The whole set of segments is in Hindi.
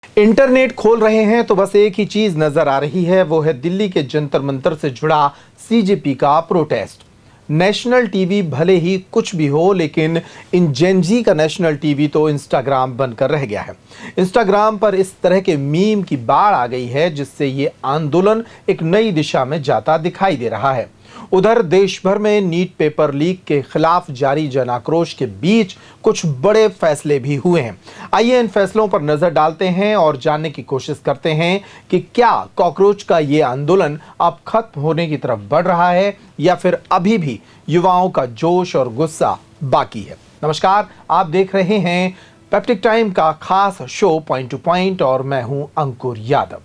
इंटरनेट खोल रहे हैं तो बस एक ही चीज नजर आ रही है, वो है दिल्ली के जंतर मंतर से जुड़ा सीजेपी का प्रोटेस्ट। नेशनल टीवी भले ही कुछ भी हो, लेकिन इन जेनजी का नेशनल टीवी तो इंस्टाग्राम बनकर रह गया है। इंस्टाग्राम पर इस तरह के मीम की बाढ़ आ गई है, जिससे ये आंदोलन एक नई दिशा में जाता दिखाई दे रहा है। उधर देश भर में नीट पेपर लीक के खिलाफ जारी जन आक्रोश के बीच कुछ बड़े फैसले भी हुए हैं। आइए इन फैसलों पर नजर डालते हैं और जानने की कोशिश करते हैं कि क्या कॉकरोच का ये आंदोलन अब खत्म होने की तरफ बढ़ रहा है या फिर अभी भी युवाओं का जोश और गुस्सा बाकी है। नमस्कार, आप देख रहे हैं पेप्टिक टाइम का खास शो पॉइंट टू पॉइंट और मैं हूं अंकुर यादव।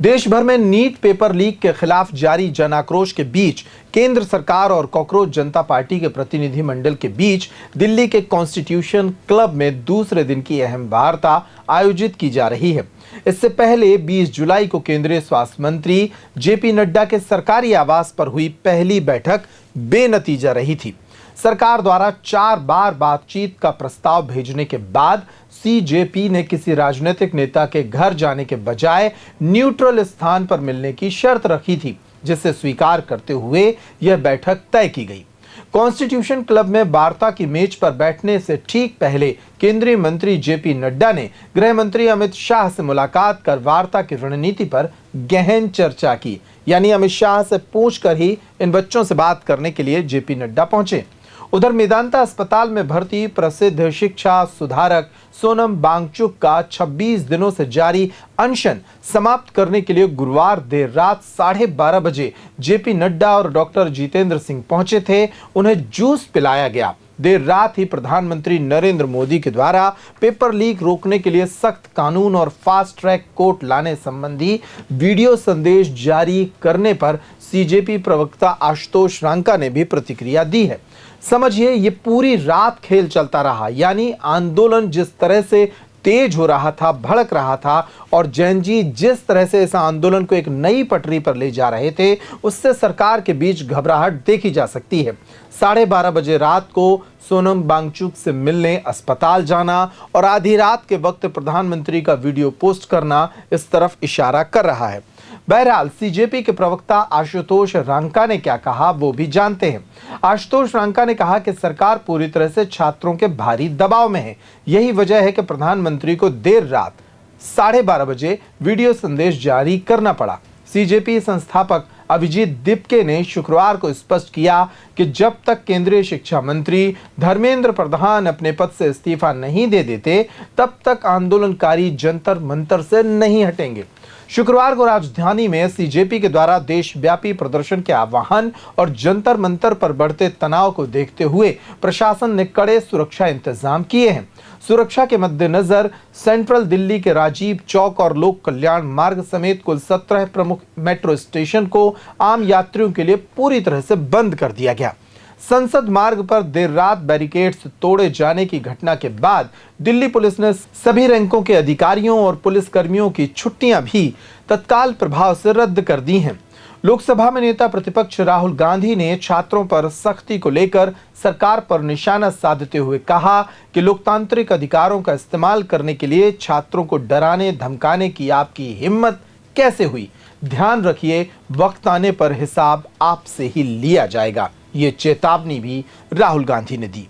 देश भर में नीट पेपर लीक के खिलाफ जारी जन आक्रोश के बीच केंद्र सरकार और कॉकरोच जनता पार्टी के प्रतिनिधि मंडल के बीच दिल्ली के कॉन्स्टिट्यूशन क्लब में दूसरे दिन की अहम वार्ता आयोजित की जा रही है। इससे पहले 20 जुलाई को केंद्रीय स्वास्थ्य मंत्री जेपी नड्डा के सरकारी आवास पर हुई पहली बैठक बेनतीजा रही थी। सरकार द्वारा 4 बार बातचीत का प्रस्ताव भेजने के बाद सीजेपी ने किसी राजनीतिक नेता के घर जाने के बजाय न्यूट्रल स्थान पर मिलने की शर्त रखी थी, जिसे स्वीकार करते हुए यह बैठक तय की गई। कॉन्स्टिट्यूशन क्लब में वार्ता की मेज पर बैठने से ठीक पहले केंद्रीय मंत्री जेपी नड्डा ने गृह मंत्री अमित शाह से मुलाकात कर वार्ता की रणनीति पर गहन चर्चा की। यानी अमित शाह से पूछकर ही इन बच्चों से बात करने के लिए जेपी नड्डा पहुंचे। उधर मेदांता अस्पताल में भर्ती प्रसिद्ध शिक्षा सुधारक सोनम वांगचुक का 26 दिनों से जारी अनशन समाप्त करने के लिए गुरुवार देर रात 12:30 बजे जेपी नड्डा और डॉक्टर जितेंद्र सिंह पहुंचे थे। उन्हें जूस पिलाया गया। देर रात ही प्रधानमंत्री नरेंद्र मोदी के द्वारा पेपर लीक रोकने के लिए सख्त कानून और फास्ट ट्रैक कोर्ट लाने संबंधी वीडियो संदेश जारी करने पर सीजेपी प्रवक्ता आशुतोष रांका ने भी प्रतिक्रिया दी है। समझिए, ये पूरी रात खेल चलता रहा। यानी आंदोलन जिस तरह से तेज हो रहा था, भड़क रहा था और जैन जी जिस तरह से इस आंदोलन को एक नई पटरी पर ले जा रहे थे, उससे सरकार के बीच घबराहट देखी जा सकती है। 12:30 बजे रात को सोनम वांगचुक से मिलने अस्पताल जाना और आधी रात के वक्त प्रधानमंत्री का वीडियो पोस्ट करना इस तरफ इशारा कर रहा है। बहरहाल सीजेपी के प्रवक्ता आशुतोष रांका ने क्या कहा वो भी जानते हैं। आशुतोष रांका ने कहा कि सरकार पूरी तरह से छात्रों के भारी दबाव में है। यही वजह है कि प्रधानमंत्री को देर रात 12:30 बजे वीडियो संदेश जारी करना पड़ा। सीजेपी संस्थापक अभिजीत दिपके ने शुक्रवार को स्पष्ट किया कि जब तक केंद्रीय शिक्षा मंत्री धर्मेंद्र प्रधान अपने पद से इस्तीफा नहीं दे देते, तब तक आंदोलनकारी जंतर मंतर से नहीं हटेंगे। शुक्रवार को राजधानी में सीजेपी के द्वारा देशव्यापी प्रदर्शन के आह्वान और जंतर मंतर पर बढ़ते तनाव को देखते हुए प्रशासन ने कड़े सुरक्षा इंतजाम किए हैं। सुरक्षा के मद्देनजर सेंट्रल दिल्ली के राजीव चौक और लोक कल्याण मार्ग समेत कुल 17 प्रमुख मेट्रो स्टेशन को आम यात्रियों के लिए पूरी तरह से बंद कर दिया गया। संसद मार्ग पर देर रात बैरिकेड्स तोड़े जाने की घटना के बाद दिल्ली पुलिस ने सभी रैंकों के अधिकारियों और पुलिस कर्मियों की छुट्टियां भी तत्काल प्रभाव से रद्द कर दी हैं। लोकसभा में नेता प्रतिपक्ष राहुल गांधी ने छात्रों पर सख्ती को लेकर सरकार पर निशाना साधते हुए कहा कि लोकतांत्रिक अधिकारों का इस्तेमाल करने के लिए छात्रों को डराने धमकाने की आपकी हिम्मत कैसे हुई? ध्यान रखिए, वक्त आने पर हिसाब आपसे ही लिया जाएगा। ये चेतावनी भी राहुल गांधी ने दी।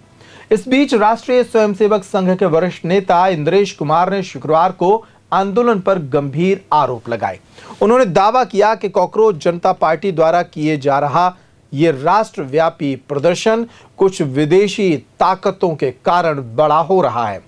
इस बीच राष्ट्रीय स्वयंसेवक संघ के वरिष्ठ नेता इंद्रेश कुमार ने शुक्रवार को आंदोलन पर गंभीर आरोप लगाए। उन्होंने दावा किया कि कॉकरोच जनता पार्टी द्वारा किए जा रहा ये राष्ट्रव्यापी प्रदर्शन कुछ विदेशी ताकतों के कारण बड़ा हो रहा है।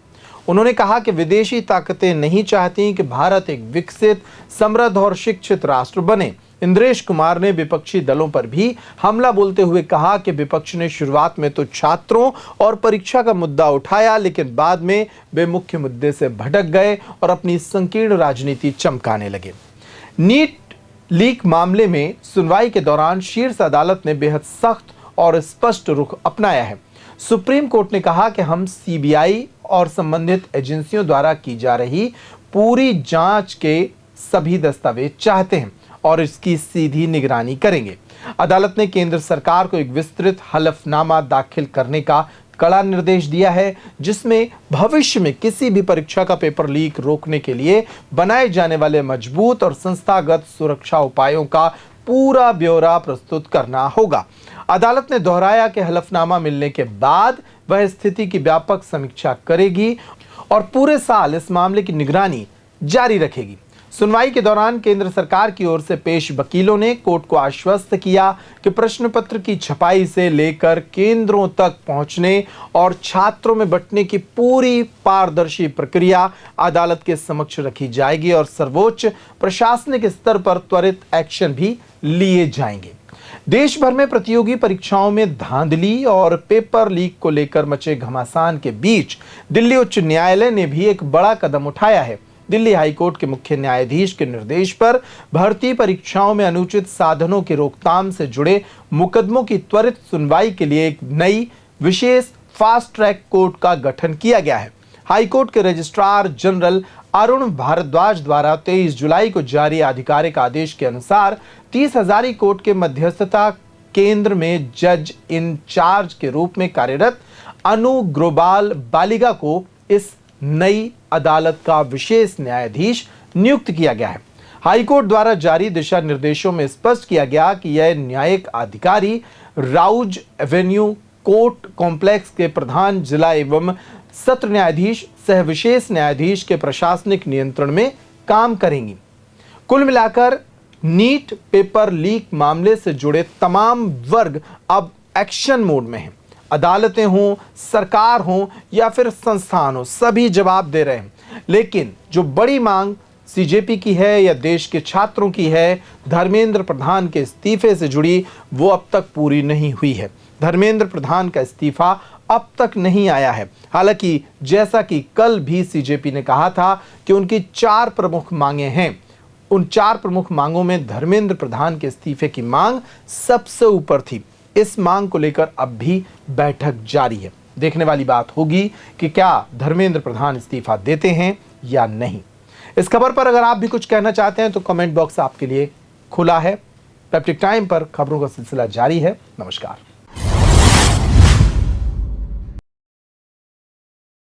उन्होंने कहा कि विदेशी ताकतें नहीं चाहती कि भारत एक विकसित, समृद्ध और शिक्षित राष्ट्र बने। इंद्रेश कुमार ने विपक्षी दलों पर भी हमला बोलते हुए कहा कि विपक्ष ने शुरुआत में तो छात्रों और परीक्षा का मुद्दा उठाया, लेकिन बाद में वे मुख्य मुद्दे से भटक गए और अपनी संकीर्ण राजनीति चमकाने लगे। नीट लीक मामले में सुनवाई के दौरान शीर्ष अदालत ने बेहद सख्त और स्पष्ट रुख अपनाया है। सुप्रीम कोर्ट ने कहा कि हम सीबीआई और संबंधित एजेंसियों द्वारा की जा रही पूरी जांच के सभी दस्तावेज चाहते हैं और इसकी सीधी निगरानी करेंगे। अदालत ने केंद्र सरकार को एक विस्तृत हलफनामा दाखिल करने का कड़ा निर्देश दिया है, जिसमें भविष्य में किसी भी परीक्षा का पेपर लीक रोकने के लिए बनाए जाने वाले मजबूत और संस्थागत सुरक्षा उपायों का पूरा ब्यौरा प्रस्तुत करना होगा। अदालत ने दोहराया कि हलफनामा मिलने के बाद वह स्थिति की व्यापक समीक्षा करेगी और पूरे साल इस मामले की निगरानी जारी रखेगी। सुनवाई के दौरान केंद्र सरकार की ओर से पेश वकीलों ने कोर्ट को आश्वस्त किया कि प्रश्न पत्र की छपाई से लेकर केंद्रों तक पहुंचने और छात्रों में बंटने की पूरी पारदर्शी प्रक्रिया अदालत के समक्ष रखी जाएगी और सर्वोच्च प्रशासनिक स्तर पर त्वरित एक्शन भी लिए जाएंगे। देश भर में प्रतियोगी परीक्षाओं में धांधली और पेपर लीक को लेकर मचे घमासान के बीच दिल्ली उच्च न्यायालय ने भी एक बड़ा कदम उठाया है। दिल्ली हाईकोर्ट के मुख्य न्यायाधीश के निर्देश पर भर्ती परीक्षाओं में अनुचित साधनों की रोकथाम से जुड़े मुकदमों की त्वरित सुनवाई के लिए एक नई विशेष फास्ट ट्रैक कोर्ट का गठन किया गया है। हाईकोर्ट के रजिस्ट्रार जनरल अरुण भारद्वाज द्वारा 23 जुलाई को जारी आधिकारिक आदेश के अनुसार 30 हजारी कोर्ट के मध्यस्थता केंद्र में जज इंचार्ज के रूप में कार्यरत अनु ग्रोबाल बालिगा को इस नई अदालत का विशेष न्यायाधीश नियुक्त किया गया है। हाईकोर्ट द्वारा जारी दिशा निर्देशों में स्पष्ट किया गया कि यह न्यायिक अधिकारी राउज एवेन्यू कोर्ट कॉम्प्लेक्स के प्रधान जिला एवं सत्र न्यायाधीश सह विशेष न्यायाधीश के प्रशासनिक नियंत्रण में काम करेंगी। कुल मिलाकर नीट पेपर लीक मामले से जुड़े तमाम वर्ग अब एक्शन मोड में हैं। अदालतें हों, सरकार हो या फिर संस्थान हो, सभी जवाब दे रहे हैं। लेकिन जो बड़ी मांग सीजेपी की है या देश के छात्रों की है, धर्मेंद्र प्रधान के इस्तीफे से जुड़ी, वो अब तक पूरी नहीं हुई है। धर्मेंद्र प्रधान का इस्तीफा अब तक नहीं आया है। हालांकि जैसा कि कल भी सीजेपी ने कहा था कि उनकी 4 प्रमुख मांगें हैं, उन 4 प्रमुख मांगों में धर्मेंद्र प्रधान के इस्तीफे की मांग सबसे ऊपर थी। इस मांग को लेकर अब भी बैठक जारी है। देखने वाली बात होगी कि क्या धर्मेंद्र प्रधान इस्तीफा देते हैं या नहीं। इस खबर पर अगर आप भी कुछ कहना चाहते हैं तो कमेंट बॉक्स आपके लिए खुला है। पेप्टिक टाइम पर खबरों का सिलसिला जारी है। नमस्कार।